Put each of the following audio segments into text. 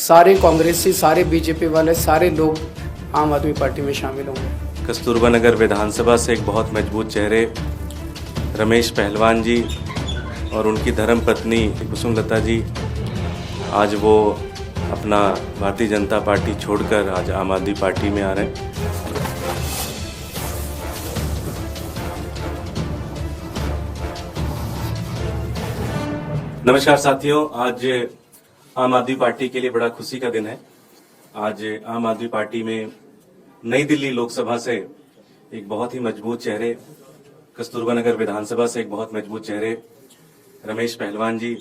सारे कांग्रेसी, सारे बीजेपी वाले, सारे लोग आम आदमी पार्टी में शामिल होंगे। कस्तूरबा नगर विधानसभा से एक बहुत मजबूत चेहरे रमेश पहलवान जी और उनकी धर्मपत्नी कुसुमलता जी आज वो अपना भारतीय जनता पार्टी छोड़कर आज आम आदमी पार्टी में आ रहे हैं। नमस्कार साथियों, आज आम आदमी पार्टी के लिए बड़ा खुशी का दिन है। आज आम आदमी पार्टी में नई दिल्ली लोकसभा से एक बहुत ही मजबूत चेहरे, कस्तूरबा नगर विधानसभा से एक बहुत मजबूत चेहरे रमेश पहलवान जी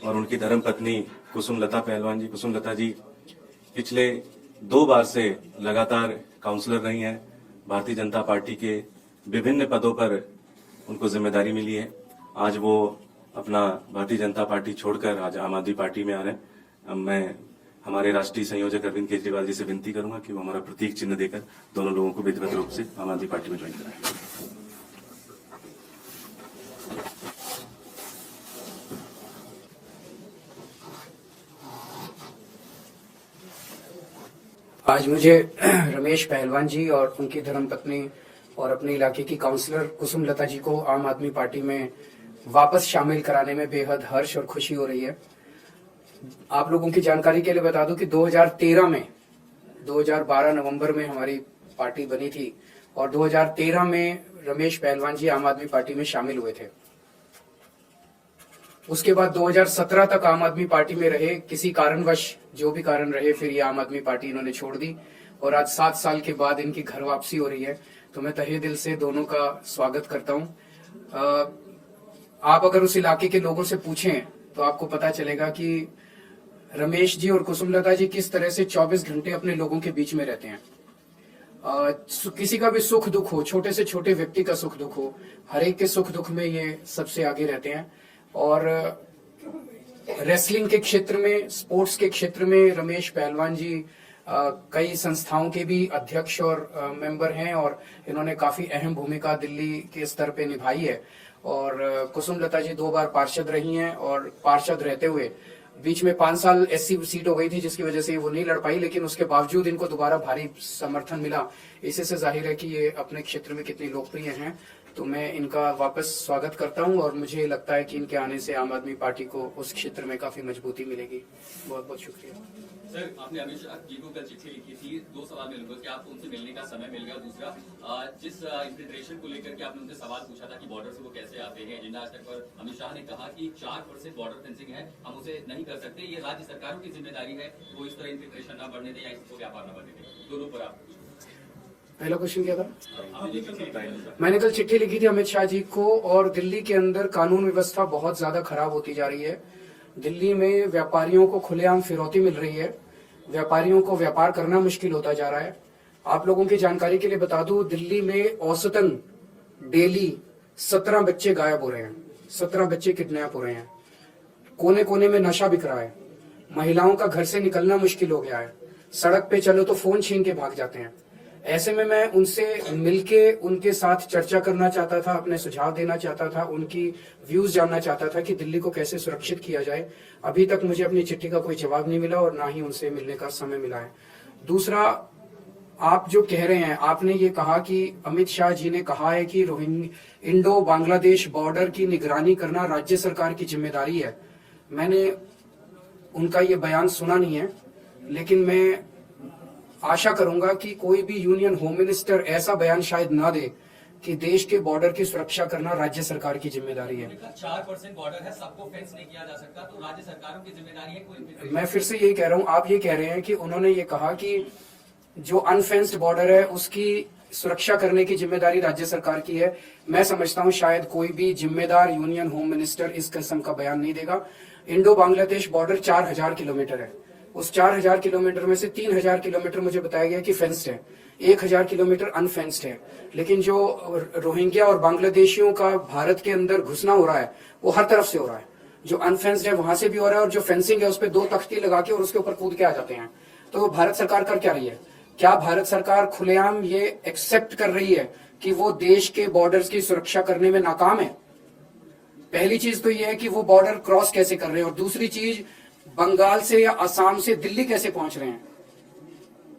और उनकी धर्मपत्नी कुसुमलता जी पिछले 2 बार से लगातार काउंसलर रही हैं। भारतीय जनता पार्टी के विभिन्न पदों पर उनको जिम्मेदारी मिली है। आज वो अपना भारतीय जनता पार्टी छोड़कर आज आम आदमी पार्टी में आ रहे हैं। अब मैं हमारे राष्ट्रीय संयोजक अरविंद केजरीवाल जी से विनती करूंगा कि वो हमारा प्रतीक चिन्ह देकर दोनों लोगों को विधिवत रूप से आम आदमी पार्टी में ज्वाइन कराएं। आज मुझे रमेश पहलवान जी और उनकी धर्मपत्नी और अपने इलाके की काउंसलर कुसुमलता जी को आम आदमी पार्टी में वापस शामिल कराने में बेहद हर्ष और खुशी हो रही है। आप लोगों की जानकारी के लिए बता दूं कि 2013 में 2012 नवंबर में हमारी पार्टी बनी थी और 2013 में रमेश पहलवान जी आम आदमी पार्टी में शामिल हुए थे। उसके बाद 2017 तक आम आदमी पार्टी में रहे। किसी कारणवश, जो भी कारण रहे, फिर ये आम आदमी पार्टी इन्होंने छोड़ दी और आज 7 साल के बाद इनकी घर वापसी हो रही है। तो मैं तहे दिल से दोनों का स्वागत करता हूं। आप अगर उस इलाके के लोगों से पूछें तो आपको पता चलेगा कि रमेश जी और कुसुमलता जी किस तरह से 24 घंटे अपने लोगों के बीच में रहते हैं। किसी का भी सुख दुख हो, छोटे से छोटे व्यक्ति का सुख दुख हो, हर एक के सुख दुख में ये सबसे आगे रहते हैं। और रेसलिंग के क्षेत्र में, स्पोर्ट्स के क्षेत्र में रमेश पहलवान जी कई संस्थाओं के भी अध्यक्ष और मेंबर हैं और इन्होंने काफी अहम भूमिका दिल्ली के स्तर पे निभाई है। और कुसुमलता जी 2 बार पार्षद रही हैं और पार्षद रहते हुए बीच में 5 साल एससी सीट हो गई थी जिसकी वजह से वो नहीं लड़ पाई, लेकिन उसके बावजूद इनको दोबारा भारी समर्थन मिला। इसी से जाहिर है कि ये अपने क्षेत्र में कितनी लोकप्रिय हैं। तो मैं इनका वापस स्वागत करता हूं और मुझे लगता है कि इनके आने से आम आदमी पार्टी को उस क्षेत्र में काफी मजबूती मिलेगी। बहुत बहुत शुक्रिया। सर, आपने अमित शाह जी को कल चिट्ठी लिखी थी। 2 सवाल मिलूंगा कि आपको उनसे मिलने का समय मिल गया। दूसरा, जिस इंफिल्ट्रेशन को लेकर के आपने उनसे सवाल पूछा था कि बॉर्डर से वो कैसे आते हैं, एजेंडा तक पर अमित शाह ने कहा कि 4% बॉर्डर फेंसिंग है, हम उसे नहीं कर सकते, ये राज्य सरकारों की जिम्मेदारी है, वो इस तरह इंफिल्ट्रेशन न बढ़ने दे या इसको व्यापार न बढ़ने दे। दोनों पर आप पहला क्वेश्चन क्या था? मैंने कल चिट्ठी लिखी थी अमित शाह जी को और दिल्ली के अंदर कानून व्यवस्था बहुत ज्यादा खराब होती जा रही है। दिल्ली में व्यापारियों को खुलेआम फिरौती मिल रही है, व्यापारियों को व्यापार करना मुश्किल होता जा रहा है। आप लोगों की जानकारी के लिए बता दूं, दिल्ली में औसतन डेली 17 बच्चे गायब हो रहे हैं, 17 बच्चे किडनैप हो रहे हैं, कोने कोने में नशा बिक रहा है, महिलाओं का घर से निकलना मुश्किल हो गया है, सड़क पे चलो तो फोन छीन के भाग जाते हैं। ऐसे में मैं उनसे मिलके उनके साथ चर्चा करना चाहता था, अपने सुझाव देना चाहता था, उनकी व्यूज जानना चाहता था कि दिल्ली को कैसे सुरक्षित किया जाए। अभी तक मुझे अपनी चिट्ठी का कोई जवाब नहीं मिला और ना ही उनसे मिलने का समय मिला है। दूसरा, आप जो कह रहे हैं, आपने ये कहा कि अमित शाह जी ने कहा है कि इंडो बांग्लादेश बॉर्डर की निगरानी करना राज्य सरकार की जिम्मेदारी है। मैंने उनका ये बयान सुना नहीं है, लेकिन मैं आशा करूंगा कि कोई भी यूनियन होम मिनिस्टर ऐसा बयान शायद ना दे कि देश के बॉर्डर की सुरक्षा करना राज्य सरकार की जिम्मेदारी है। 4% बॉर्डर है, सबको फेंस नहीं किया जा सकता, तो राज्य सरकारों की जिम्मेदारी है। कोई मैं फिर से यही कह रहा हूं, आप ये कह रहे हैं कि उन्होंने ये कहा कि जो अनफेंस्ड बॉर्डर है उसकी सुरक्षा करने की जिम्मेदारी राज्य सरकार की है। मैं समझता हूं शायद कोई भी जिम्मेदार यूनियन होम मिनिस्टर इस किस्म का बयान नहीं देगा। इंडो बांग्लादेश बॉर्डर 4000 किलोमीटर है। उस 4000 किलोमीटर में से 3000 किलोमीटर मुझे बताया गया कि फेंस्ड है, 1000 किलोमीटर अनफेंस्ड है। लेकिन जो रोहिंग्या और बांग्लादेशियों का भारत के अंदर घुसना हो रहा है वो हर तरफ से हो रहा है। जो अनफेंस्ड है वहां से भी हो रहा है और जो फेंसिंग है उस पर 2 तख्ती लगा के और उसके ऊपर कूद के आ जाते हैं। तो भारत सरकार कर क्या रही है? क्या भारत सरकार खुलेआम ये एक्सेप्ट कर रही है कि वो देश के बॉर्डर्स की सुरक्षा करने में नाकाम है? पहली चीज तो ये है कि वो बॉर्डर क्रॉस कैसे कर रहे हैं, और दूसरी चीज बंगाल से या असम से दिल्ली कैसे पहुंच रहे हैं।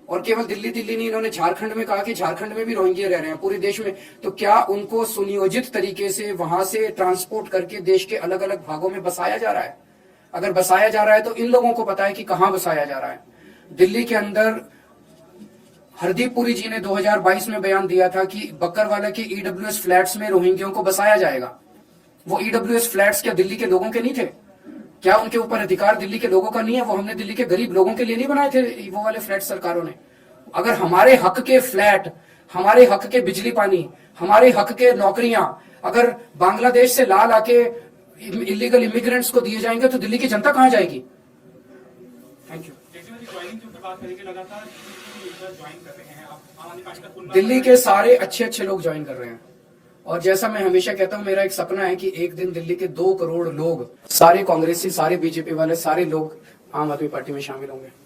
और केवल दिल्ली नहीं, इन्होंने झारखंड में कहा कि झारखंड में भी रोहिंग्या रह रहे हैं, पूरे देश में। तो क्या उनको सुनियोजित तरीके से वहां से ट्रांसपोर्ट करके देश के अलग अलग भागों में बसाया जा रहा है? अगर बसाया जा रहा है तो इन लोगों को पता है कि कहां बसाया जा रहा है। दिल्ली के अंदर हरदीप पुरी जी ने 2022 में बयान दिया था कि बक्करवाला के ईडब्ल्यूएस फ्लैट्स में रोहिंग्यों को बसाया जाएगा। वो ईडब्ल्यूएस फ्लैट्स क्या दिल्ली के लोगों के नहीं थे? क्या उनके ऊपर अधिकार दिल्ली के लोगों का नहीं है? वो हमने दिल्ली के गरीब लोगों के लिए नहीं बनाए थे वो वाले फ्लैट सरकारों ने। अगर हमारे हक के फ्लैट, हमारे हक के बिजली पानी, हमारे हक के नौकरियां अगर बांग्लादेश से ला लाके इलीगल इमिग्रेंट्स को दिए जाएंगे तो दिल्ली की जनता कहां जाएगी? Thank you. दिल्ली के सारे अच्छे लोग ज्वाइन कर रहे हैं। और जैसा मैं हमेशा कहता हूं, मेरा एक सपना है कि एक दिन दिल्ली के 2 करोड़ लोग, सारे कांग्रेसी, सारे बीजेपी वाले, सारे लोग आम आदमी पार्टी में शामिल होंगे।